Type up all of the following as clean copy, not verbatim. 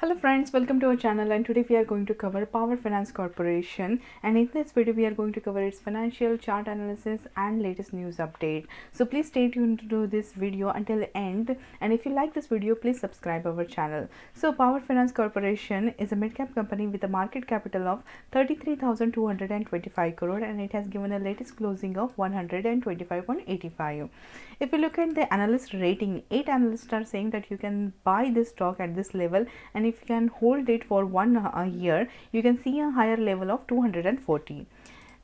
Hello friends, welcome to our channel, and today we are going to cover Power Finance Corporation, and in this video we are going to cover its financial chart analysis and latest news update. So please stay tuned to this video until the end, and if you like this video please subscribe our channel. So Power Finance Corporation is a mid-cap company with a market capital of 33,225 crore and it has given a latest closing of 125.85. If you look at the analyst rating, 8 analysts are saying that you can buy this stock at this level, and if you can hold it for one year, you can see a higher level of 240.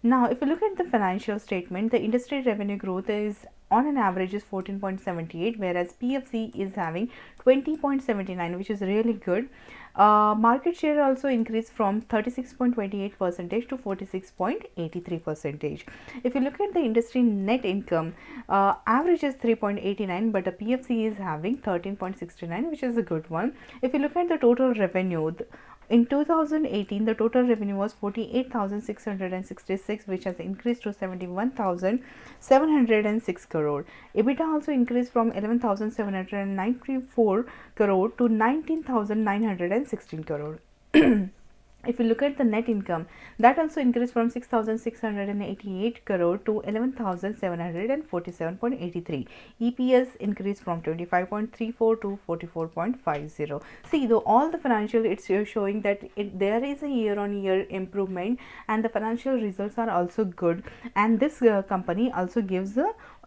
Now, if you look at the financial statement, the industry revenue growth is on an average is 14.78, whereas PFC is having 20.79, which is really good. Market share also increased from 36.28 percentage to 46.83 percentage. If you look at the industry net income, average is 3.89, but the PFC is having 13.69, which is a good one. If you look at the total revenue, in 2018, the total revenue was 48,666, which has increased to 71,706 crore. EBITDA also increased from 11,794 crore to 19,916 crore. If you look at the net income, that also increased from 6,688 crore to 11,747.83. EPS increased from 25.34 to 44.50. See, though all the financial, it's showing that there is a year-on-year improvement, and the financial results are also good. And this company also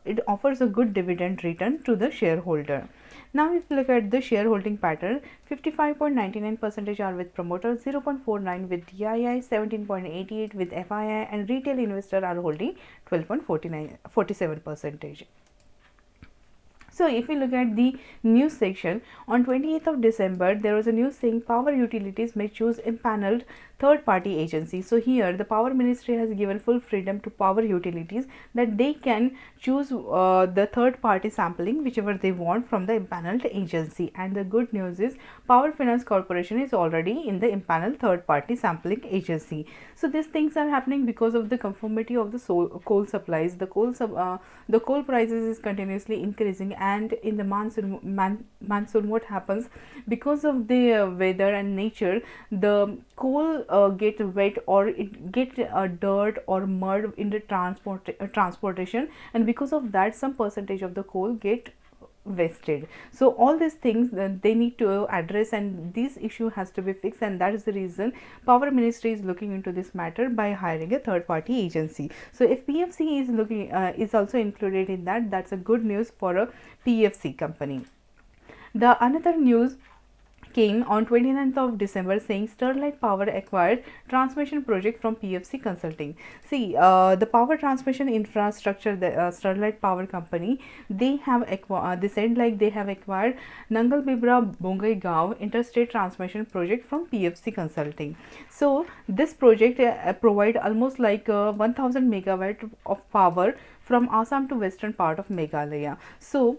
it offers a good dividend return to the shareholder. Now, if you look at the shareholding pattern, 55.99% are with promoters, 0.49 with DII, 17.88 with FII, and retail investor are holding 12.47%. So if we look at the news section, on 28th of December, there was a news saying power utilities may choose impaneled third-party agency. So here the Power Ministry has given full freedom to power utilities that they can choose the third-party sampling whichever they want from the impaneled agency. And the good news is Power Finance Corporation is already in the impaneled third-party sampling agency. So these things are happening because of the conformity of the coal supplies. The coal prices is continuously increasing, and in the monsoon what happens, because of the weather and nature, the coal get wet, or it get dirt or mud in the transportation, and because of that some percentage of the coal get wasted. So all these things they need to address, and this issue has to be fixed, and that is the reason Power Ministry is looking into this matter by hiring a third party agency. So if PFC is looking is also included in that, that's a good news for a PFC company. The another news came on 29th of December saying Sterlite Power acquired transmission project from PFC Consulting. See, the power transmission infrastructure, the Sterlite Power Company, they have they said like they have acquired Nangal Bibra Bongaigaon interstate transmission project from PFC Consulting. So this project provide almost like 1000 megawatt of power from Assam to western part of Meghalaya. So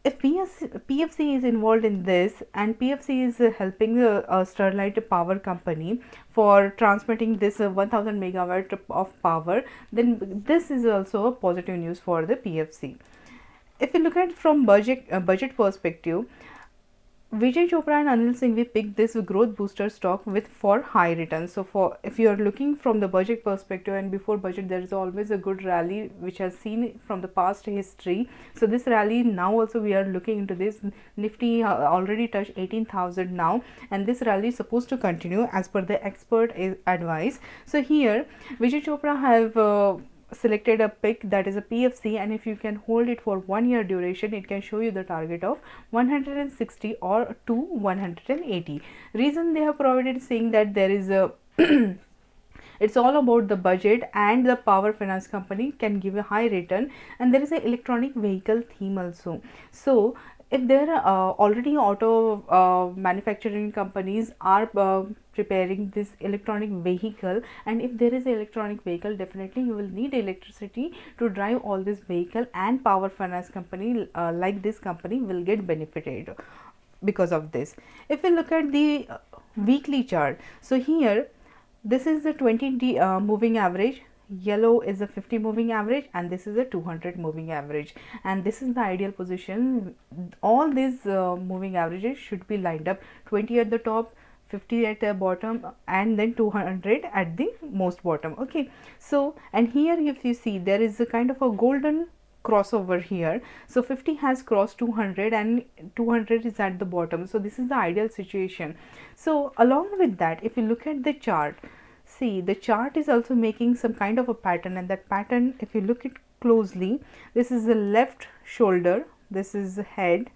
if PFC is involved in this, and PFC is helping the Sterlite Power Company for transmitting this 1000 megawatt of power, then this is also a positive news for the PFC. If you look at from budget perspective, Vijay Chopra and Anil Singhvi picked this growth booster stock with for high returns. So for if you are looking from the budget perspective, and before budget there is always a good rally which has seen from the past history. So this rally now also we are looking into this. Nifty already touched 18,000 now, and this rally is supposed to continue as per the expert advice. So here Vijay Chopra have selected a pick, that is a PFC, and if you can hold it for 1 year duration, it can show you the target of 160 or to 180. Reason they have provided saying that there is a it's all about the budget, and the Power Finance Company can give a high return, and there is an electronic vehicle theme also. So if there are already auto manufacturing companies are preparing this electronic vehicle, and if there is an electronic vehicle, definitely you will need electricity to drive all this vehicle, and Power Finance Company like this company will get benefited because of this. If we look at the weekly chart, so here this is the 20D moving average. yellow is a 50 moving average, and this is a 200 moving average, and this is the ideal position. All these moving averages should be lined up, 20 at the top, 50 at the bottom, and then 200 at the most bottom. Okay, so and here if you see, there is a kind of a golden crossover here. So 50 has crossed 200 and 200 is at the bottom, so this is the ideal situation. So along with that, if you look at the chart, see the chart is also making some kind of a pattern, and that pattern, if you look it closely, this is the left shoulder, this is the head,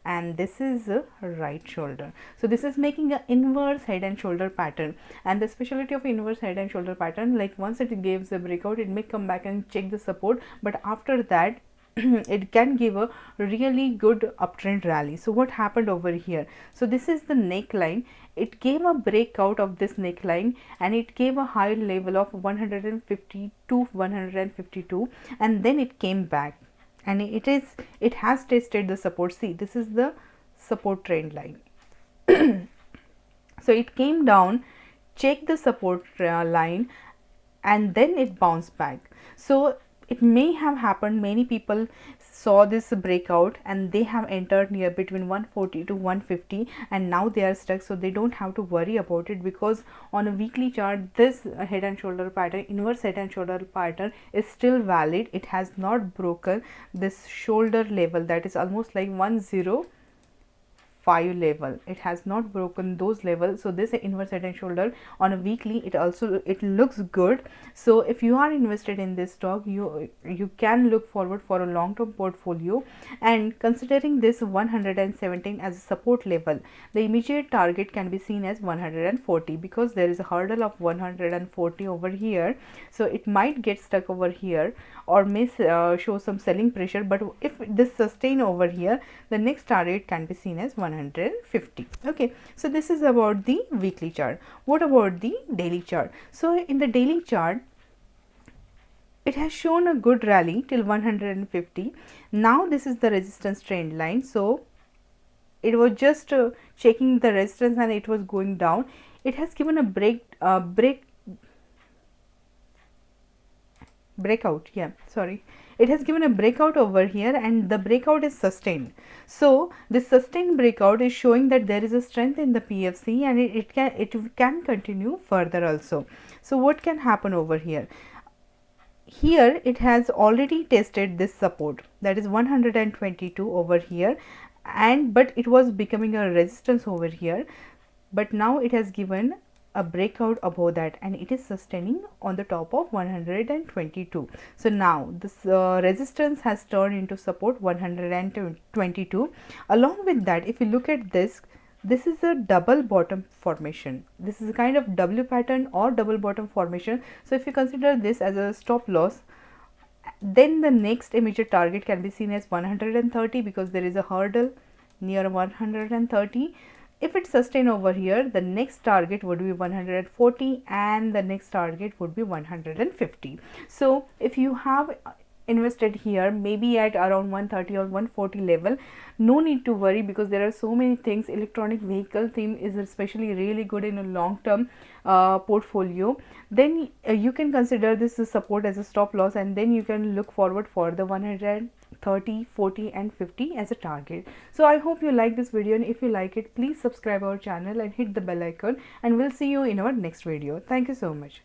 and this is a right shoulder. So this is making an inverse head and shoulder pattern, and the specialty of inverse head and shoulder pattern, like once it gives a breakout, it may come back and check the support, but after that it can give a really good uptrend rally. So what happened over here? So this is the neckline. It gave a breakout of this neckline, and it gave a higher level of 150 to 152, and then it came back, and it has tested the support. See, this is the support trend line. So it came down, checked the support line, and then it bounced back. So it may have happened, many people saw this breakout and they have entered near between 140 to 150, and now they are stuck. So they don't have to worry about it, because on a weekly chart, this head and shoulder pattern, inverse head and shoulder pattern, is still valid. It has not broken this shoulder level, that is almost like 105 level. It has not broken those levels. So this inverse head and shoulder on a weekly, it looks good. So if you are invested in this stock, you can look forward for a long term portfolio, and considering this 117 as a support level, the immediate target can be seen as 140, because there is a hurdle of 140 over here. So it might get stuck over here, or may show some selling pressure, but if this sustain over here, the next target can be seen as 150. Okay, so this is about the weekly chart. What about the daily chart? So in the daily chart, it has shown a good rally till 150. Now this is the resistance trend line. So it was just checking the resistance, and it was going down. It has given a breakout. Yeah, sorry, it has given a breakout over here, and the breakout is sustained. So this sustained breakout is showing that there is a strength in the PFC, and it can continue further also. So what can happen over here? Here it has already tested this support, that is 122 over here, and but it was becoming a resistance over here, but now it has given a breakout above that, and it is sustaining on the top of 122. So now this resistance has turned into support 122. Along with that, if you look at this is a double bottom formation. This is a kind of W pattern or double bottom formation. So if you consider this as a stop loss, then the next immediate target can be seen as 130, because there is a hurdle near 130. If it sustain over here, the next target would be 140, and the next target would be 150. So if you have invested here maybe at around 130 or 140 level, no need to worry, because there are so many things. Electronic vehicle theme is especially really good in a long term portfolio. Then you can consider this support as a stop loss, and then you can look forward for the 130, 40 and 50 as a target. So I hope you like this video, and if you like it, please subscribe our channel and hit the bell icon, and we'll see you in our next video. Thank you so much.